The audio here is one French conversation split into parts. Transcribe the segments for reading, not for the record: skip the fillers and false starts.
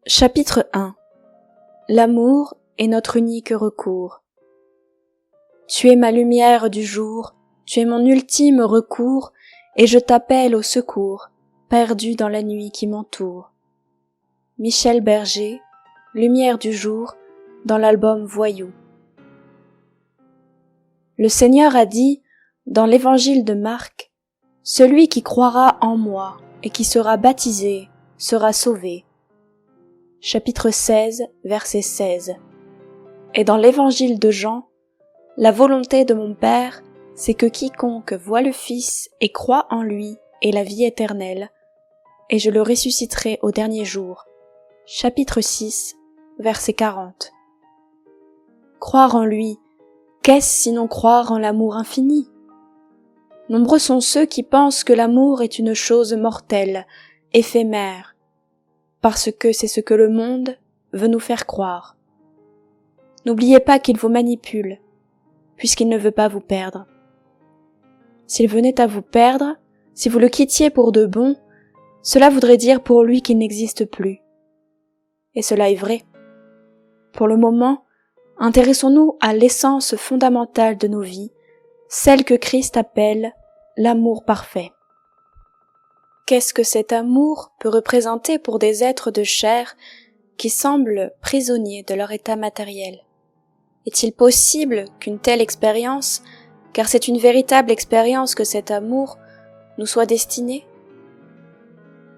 Chapitre 1. L'amour est notre unique recours. Tu es ma lumière du jour, tu es mon ultime recours, et je t'appelle au secours, perdu dans la nuit qui m'entoure. Michel Berger, Lumière du jour, dans l'album Voyou. Le Seigneur a dit, dans l'évangile de Marc, « Celui qui croira en moi et qui sera baptisé sera sauvé. » Chapitre 16, verset 16. Et dans l'évangile de Jean, « La volonté de mon Père, c'est que quiconque voit le Fils et croit en lui ait la vie éternelle, et je le ressusciterai au dernier jour. » Chapitre 6, verset 40. Croire en lui, qu'est-ce sinon croire en l'amour infini? Nombreux sont ceux qui pensent que l'amour est une chose mortelle, éphémère, parce que c'est ce que le monde veut nous faire croire. N'oubliez pas qu'il vous manipule, puisqu'il ne veut pas vous perdre. S'il venait à vous perdre, si vous le quittiez pour de bon, cela voudrait dire pour lui qu'il n'existe plus. Et cela est vrai. Pour le moment, intéressons-nous à l'essence fondamentale de nos vies, celle que Christ appelle l'amour parfait. Qu'est-ce que cet amour peut représenter pour des êtres de chair qui semblent prisonniers de leur état matériel? Est-il possible qu'une telle expérience, car c'est une véritable expérience que cet amour, nous soit destiné?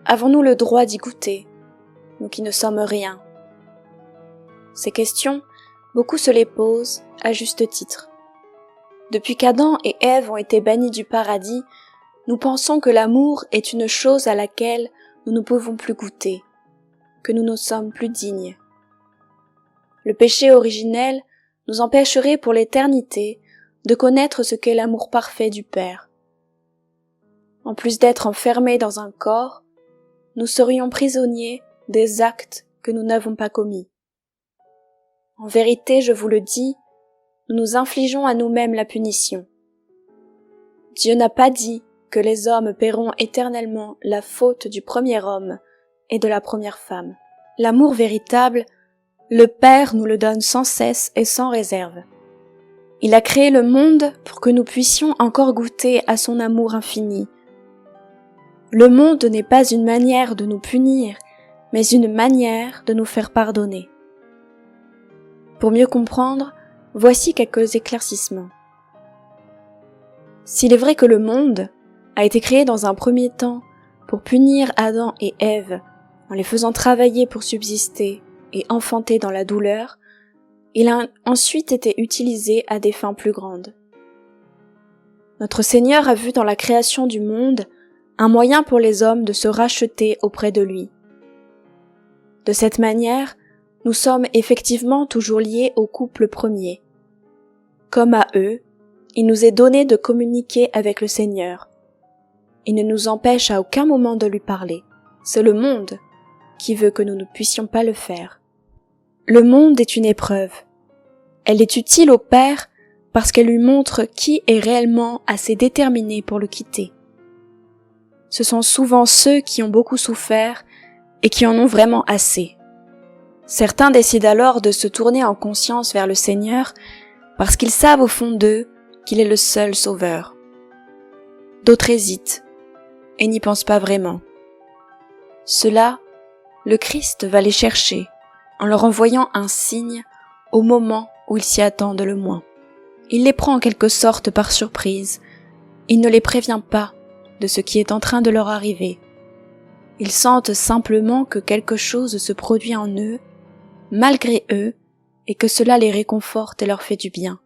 Avons-nous le droit d'y goûter, nous qui ne sommes rien? Ces questions, beaucoup se les posent à juste titre. Depuis qu'Adam et Ève ont été bannis du paradis, nous pensons que l'amour est une chose à laquelle nous ne pouvons plus goûter, que nous ne sommes plus dignes. Le péché originel nous empêcherait pour l'éternité de connaître ce qu'est l'amour parfait du Père. En plus d'être enfermés dans un corps, nous serions prisonniers des actes que nous n'avons pas commis. En vérité, je vous le dis, nous nous infligeons à nous-mêmes la punition. Dieu n'a pas dit que les hommes paieront éternellement la faute du premier homme et de la première femme. L'amour véritable, le Père nous le donne sans cesse et sans réserve. Il a créé le monde pour que nous puissions encore goûter à son amour infini. Le monde n'est pas une manière de nous punir, mais une manière de nous faire pardonner. Pour mieux comprendre, voici quelques éclaircissements. S'il est vrai que le monde a été créé dans un premier temps pour punir Adam et Ève en les faisant travailler pour subsister et enfanter dans la douleur, il a ensuite été utilisé à des fins plus grandes. Notre Seigneur a vu dans la création du monde un moyen pour les hommes de se racheter auprès de lui. De cette manière, nous sommes effectivement toujours liés au couple premier. Comme à eux, il nous est donné de communiquer avec le Seigneur. Il ne nous empêche à aucun moment de lui parler. C'est le monde qui veut que nous ne puissions pas le faire. Le monde est une épreuve. Elle est utile au Père parce qu'elle lui montre qui est réellement assez déterminé pour le quitter. Ce sont souvent ceux qui ont beaucoup souffert et qui en ont vraiment assez. Certains décident alors de se tourner en conscience vers le Seigneur parce qu'ils savent au fond d'eux qu'il est le seul sauveur. D'autres hésitent et n'y pensent pas vraiment. Ceux-là, le Christ va les chercher en leur envoyant un signe au moment où ils s'y attendent le moins. Il les prend en quelque sorte par surprise. Il ne les prévient pas de ce qui est en train de leur arriver. Ils sentent simplement que quelque chose se produit en eux, malgré eux, et que cela les réconforte et leur fait du bien.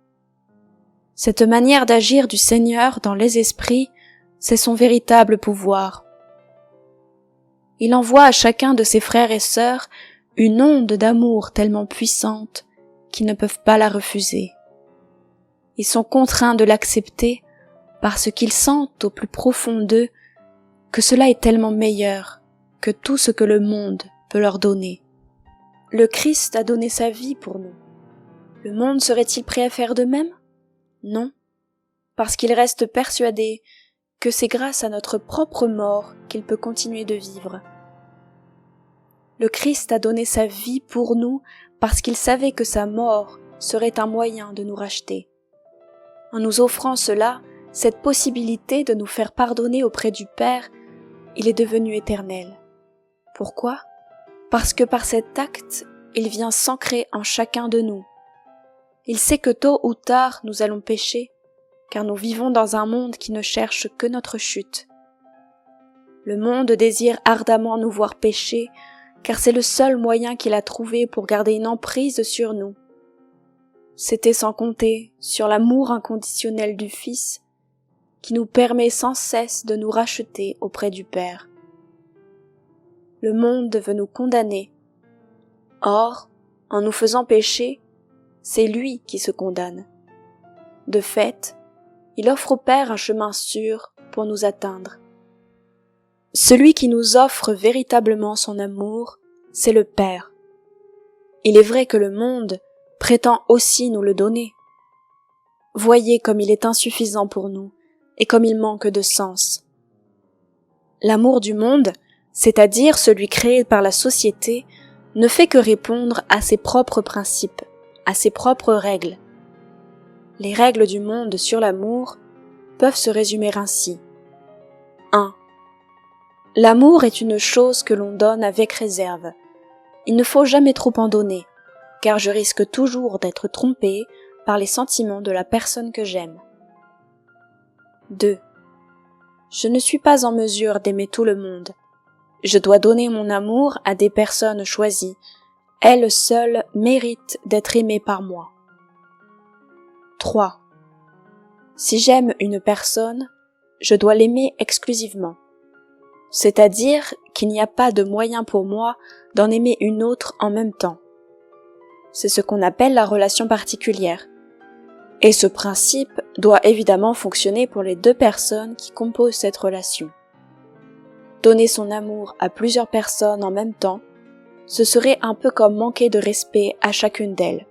Cette manière d'agir du Seigneur dans les esprits, c'est son véritable pouvoir. Il envoie à chacun de ses frères et sœurs une onde d'amour tellement puissante qu'ils ne peuvent pas la refuser. Ils sont contraints de l'accepter parce qu'ils sentent au plus profond d'eux que cela est tellement meilleur que tout ce que le monde peut leur donner. Le Christ a donné sa vie pour nous. Le monde serait-il prêt à faire de même? Non, parce qu'il reste persuadé que c'est grâce à notre propre mort qu'il peut continuer de vivre. Le Christ a donné sa vie pour nous parce qu'il savait que sa mort serait un moyen de nous racheter. En nous offrant cela, cette possibilité de nous faire pardonner auprès du Père, il est devenu éternel. Pourquoi ? Parce que par cet acte, il vient s'ancrer en chacun de nous. Il sait que tôt ou tard nous allons pécher, car nous vivons dans un monde qui ne cherche que notre chute. Le monde désire ardemment nous voir pécher, car c'est le seul moyen qu'il a trouvé pour garder une emprise sur nous. C'était sans compter sur l'amour inconditionnel du Fils, qui nous permet sans cesse de nous racheter auprès du Père. Le monde veut nous condamner. Or, en nous faisant pécher, c'est lui qui se condamne. De fait, il offre au Père un chemin sûr pour nous atteindre. Celui qui nous offre véritablement son amour, c'est le Père. Il est vrai que le monde prétend aussi nous le donner. Voyez comme il est insuffisant pour nous et comme il manque de sens. L'amour du monde, c'est-à-dire celui créé par la société, ne fait que répondre à ses propres principes, à ses propres règles. Les règles du monde sur l'amour peuvent se résumer ainsi. 1. L'amour est une chose que l'on donne avec réserve. Il ne faut jamais trop en donner, car je risque toujours d'être trompé par les sentiments de la personne que j'aime. 2. Je ne suis pas en mesure d'aimer tout le monde. Je dois donner mon amour à des personnes choisies. Elles seules méritent d'être aimées par moi. 3. Si j'aime une personne, je dois l'aimer exclusivement. C'est-à-dire qu'il n'y a pas de moyen pour moi d'en aimer une autre en même temps. C'est ce qu'on appelle la relation particulière. Et ce principe doit évidemment fonctionner pour les deux personnes qui composent cette relation. Donner son amour à plusieurs personnes en même temps, ce serait un peu comme manquer de respect à chacune d'elles.